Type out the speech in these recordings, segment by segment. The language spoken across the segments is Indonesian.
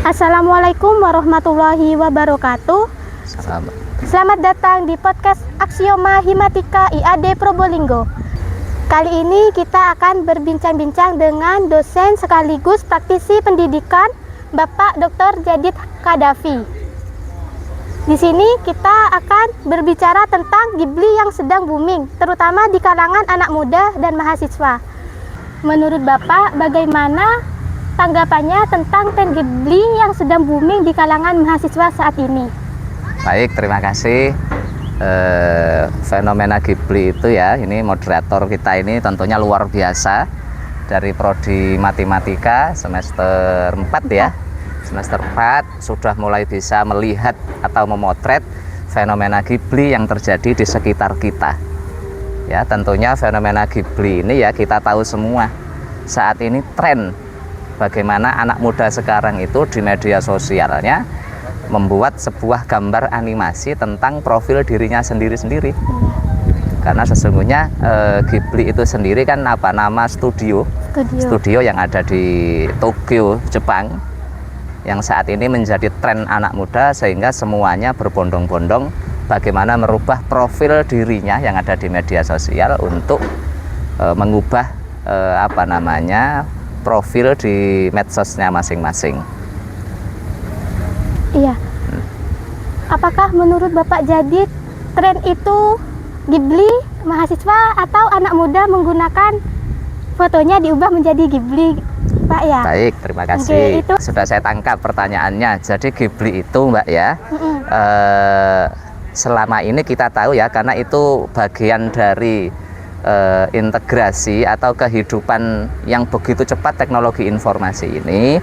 Assalamualaikum warahmatullahi wabarakatuh. Selamat datang di podcast Aksioma Himatika IAD Probolinggo. Kali ini kita akan berbincang-bincang dengan dosen sekaligus praktisi pendidikan Bapak Dr. Jadid Kadafi. Di sini kita akan berbicara tentang Ghibli yang sedang booming, terutama di kalangan anak muda dan mahasiswa. Menurut Bapak, bagaimana tanggapannya tentang tren Ghibli yang sedang booming di kalangan mahasiswa saat ini? Baik, terima kasih. Fenomena Ghibli itu ya, ini moderator kita ini tentunya luar biasa. Dari prodi matematika semester 4 ya. Semester 4 sudah mulai bisa melihat atau memotret fenomena Ghibli yang terjadi di sekitar kita. Ya, tentunya fenomena Ghibli ini ya kita tahu semua. Saat ini tren bagaimana anak muda sekarang itu di media sosialnya membuat sebuah gambar animasi tentang profil dirinya sendiri-sendiri. Karena sesungguhnya Ghibli itu sendiri kan nama studio yang ada di Tokyo, Jepang, yang saat ini menjadi tren anak muda sehingga semuanya berbondong-bondong bagaimana merubah profil dirinya yang ada di media sosial untuk mengubah profil di medsosnya masing-masing. Iya. Apakah menurut Bapak Jadid tren itu Ghibli mahasiswa atau anak muda menggunakan fotonya diubah menjadi Ghibli, Pak ya? Baik, terima kasih. Oke, sudah saya tangkap pertanyaannya. Jadi Ghibli itu, Mbak ya, selama ini kita tahu ya, karena itu bagian dari integrasi atau kehidupan yang begitu cepat teknologi informasi ini.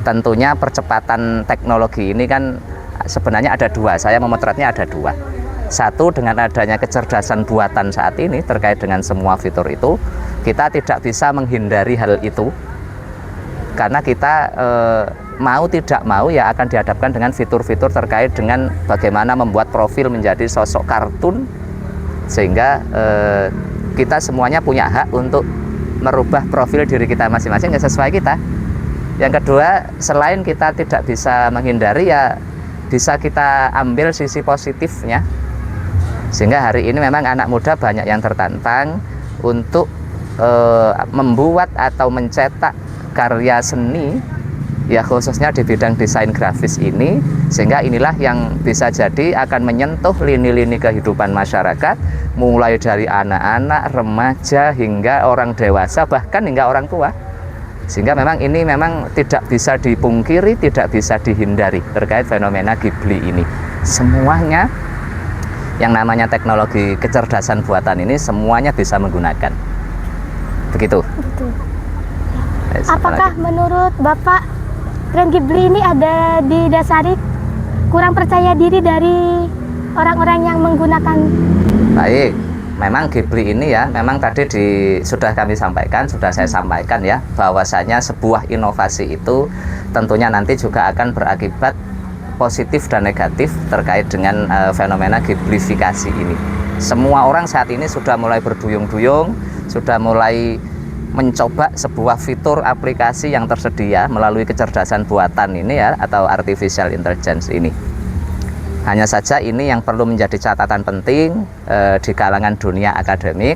Tentunya percepatan teknologi ini kan sebenarnya ada dua, saya memotretnya ada dua. Satu, dengan adanya kecerdasan buatan saat ini terkait dengan semua fitur itu, kita tidak bisa menghindari hal itu karena kita mau tidak mau ya akan dihadapkan dengan fitur-fitur terkait dengan bagaimana membuat profil menjadi sosok kartun, sehingga kita semuanya punya hak untuk merubah profil diri kita masing-masing yang sesuai kita. Yang kedua, selain kita tidak bisa menghindari ya bisa kita ambil sisi positifnya, sehingga hari ini memang anak muda banyak yang tertantang untuk membuat atau mencetak karya seni ya, khususnya di bidang desain grafis ini, sehingga inilah yang bisa jadi akan menyentuh lini-lini kehidupan masyarakat mulai dari anak-anak, remaja hingga orang dewasa, bahkan hingga orang tua. Sehingga memang ini memang tidak bisa dipungkiri, tidak bisa dihindari terkait fenomena Ghibli ini. Semuanya yang namanya teknologi kecerdasan buatan ini semuanya bisa menggunakan. Begitu. Betul. Apakah menurut Bapak tren Ghibli ini ada didasari kurang percaya diri dari orang-orang yang menggunakan? Baik, memang Ghibli ini ya, memang tadi sudah kami sampaikan, sudah saya sampaikan ya, bahwasanya sebuah inovasi itu tentunya nanti juga akan berakibat positif dan negatif terkait dengan fenomena Ghiblifikasi ini. Semua orang saat ini sudah mulai berduyung-duyung, sudah mulai mencoba sebuah fitur aplikasi yang tersedia melalui kecerdasan buatan ini ya, atau artificial intelligence ini. Hanya saja ini yang perlu menjadi catatan penting di kalangan dunia akademik,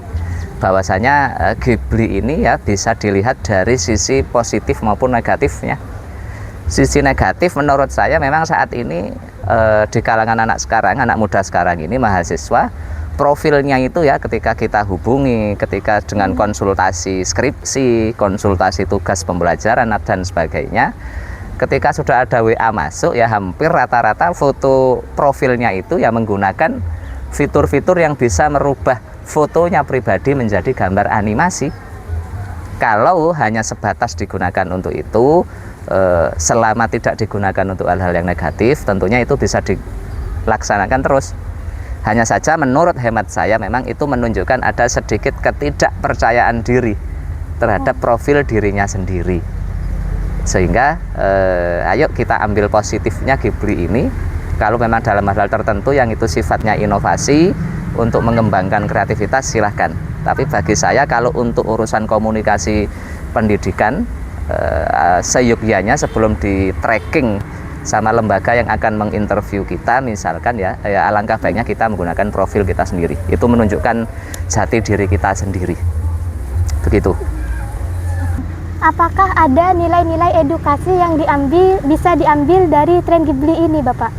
bahwasanya Ghibli ini ya bisa dilihat dari sisi positif maupun negatifnya. Sisi negatif menurut saya memang saat ini di kalangan anak muda sekarang ini, mahasiswa, profilnya itu ya ketika kita hubungi, ketika dengan konsultasi skripsi, konsultasi tugas pembelajaran dan sebagainya, ketika sudah ada WA masuk ya hampir rata-rata foto profilnya itu ya menggunakan fitur-fitur yang bisa merubah fotonya pribadi menjadi gambar animasi. Kalau hanya sebatas digunakan untuk itu, selama tidak digunakan untuk hal-hal yang negatif, tentunya itu bisa dilaksanakan terus. Hanya saja menurut hemat saya memang itu menunjukkan ada sedikit ketidakpercayaan diri terhadap profil dirinya sendiri. Sehingga ayo kita ambil positifnya Ghibli ini. Kalau memang dalam hal tertentu yang itu sifatnya inovasi untuk mengembangkan kreativitas, silahkan. Tapi bagi saya kalau untuk urusan komunikasi pendidikan, seyogyanya sebelum di tracking sama lembaga yang akan menginterview kita, misalkan ya alangkah baiknya kita menggunakan profil kita sendiri. Itu menunjukkan jati diri kita sendiri. Begitu. Apakah ada nilai-nilai edukasi yang bisa diambil dari tren Ghibli ini, Bapak?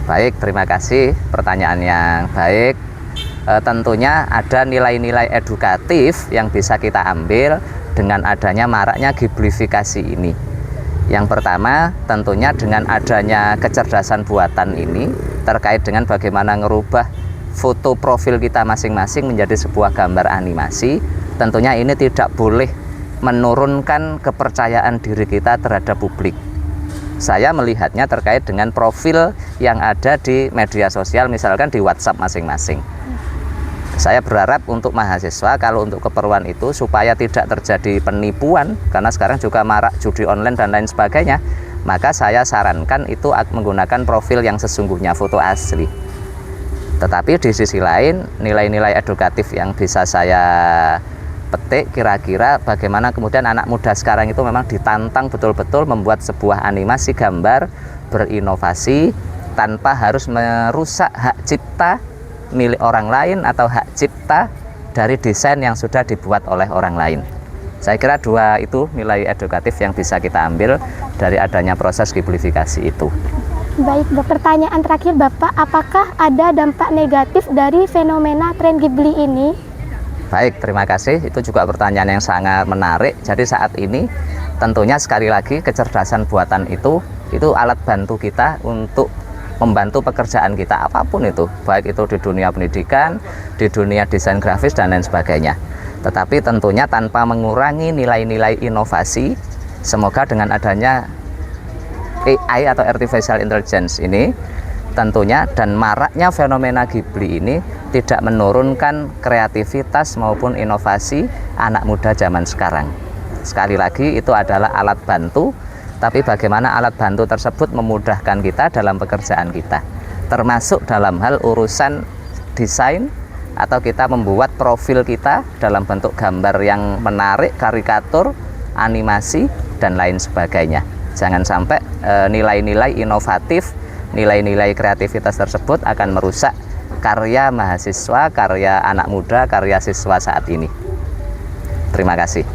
Baik, terima kasih pertanyaan yang baik. Tentunya ada nilai-nilai edukatif yang bisa kita ambil dengan adanya maraknya Ghiblifikasi ini. Yang pertama, tentunya dengan adanya kecerdasan buatan ini terkait dengan bagaimana ngerubah foto profil kita masing-masing menjadi sebuah gambar animasi. Tentunya ini tidak boleh menurunkan kepercayaan diri kita terhadap publik. Saya melihatnya terkait dengan profil yang ada di media sosial, misalkan di WhatsApp masing-masing. Saya berharap untuk mahasiswa, kalau untuk keperluan itu supaya tidak terjadi penipuan, karena sekarang juga marak judi online dan lain sebagainya, maka saya sarankan itu menggunakan profil yang sesungguhnya, foto asli. Tetapi di sisi lain, nilai-nilai edukatif yang bisa saya petik kira-kira bagaimana kemudian anak muda sekarang itu memang ditantang betul-betul membuat sebuah animasi gambar berinovasi tanpa harus merusak hak cipta milik orang lain atau hak cipta dari desain yang sudah dibuat oleh orang lain. Saya kira dua itu nilai edukatif yang bisa kita ambil dari adanya proses Ghiblifikasi itu. Baik, pertanyaan terakhir Bapak, apakah ada dampak negatif dari fenomena tren Ghibli ini? Baik, terima kasih. Itu juga pertanyaan yang sangat menarik. Jadi saat ini tentunya sekali lagi kecerdasan buatan itu alat bantu kita untuk membantu pekerjaan kita apapun itu, baik itu di dunia pendidikan, di dunia desain grafis dan lain sebagainya. Tetapi tentunya tanpa mengurangi nilai-nilai inovasi. Semoga dengan adanya AI atau Artificial Intelligence ini tentunya dan maraknya fenomena Ghibli ini tidak menurunkan kreativitas maupun inovasi anak muda zaman sekarang. Sekali lagi itu adalah alat bantu, tapi bagaimana alat bantu tersebut memudahkan kita dalam pekerjaan kita, termasuk dalam hal urusan desain atau kita membuat profil kita dalam bentuk gambar yang menarik, karikatur, animasi, dan lain sebagainya. Jangan sampai nilai-nilai inovatif, nilai-nilai kreativitas tersebut akan merusak karya mahasiswa, karya anak muda, karya siswa saat ini. Terima kasih.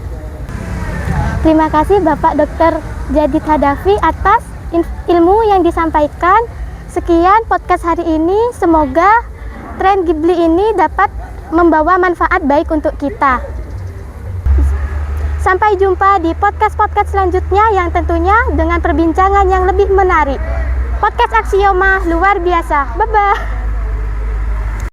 Terima kasih Bapak Dr. Djadid Hadafi atas ilmu yang disampaikan. Sekian podcast hari ini. Semoga tren Ghibli ini dapat membawa manfaat baik untuk kita. Sampai jumpa di podcast-podcast selanjutnya yang tentunya dengan perbincangan yang lebih menarik. Podcast Aksioma luar biasa. Bye-bye.